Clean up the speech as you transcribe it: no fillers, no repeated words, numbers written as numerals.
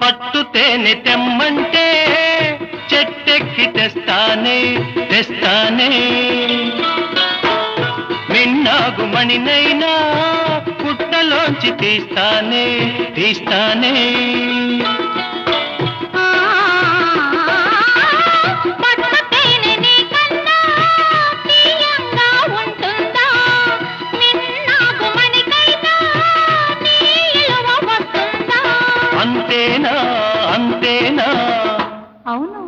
పట్టు తేనె తెమ్మంటే చెట్టెక్కి తెస్తానే తెస్తానే మిన్నాగు మణినైనా పుట్టలోంచి తీస్తానే తీస్తానే అవును.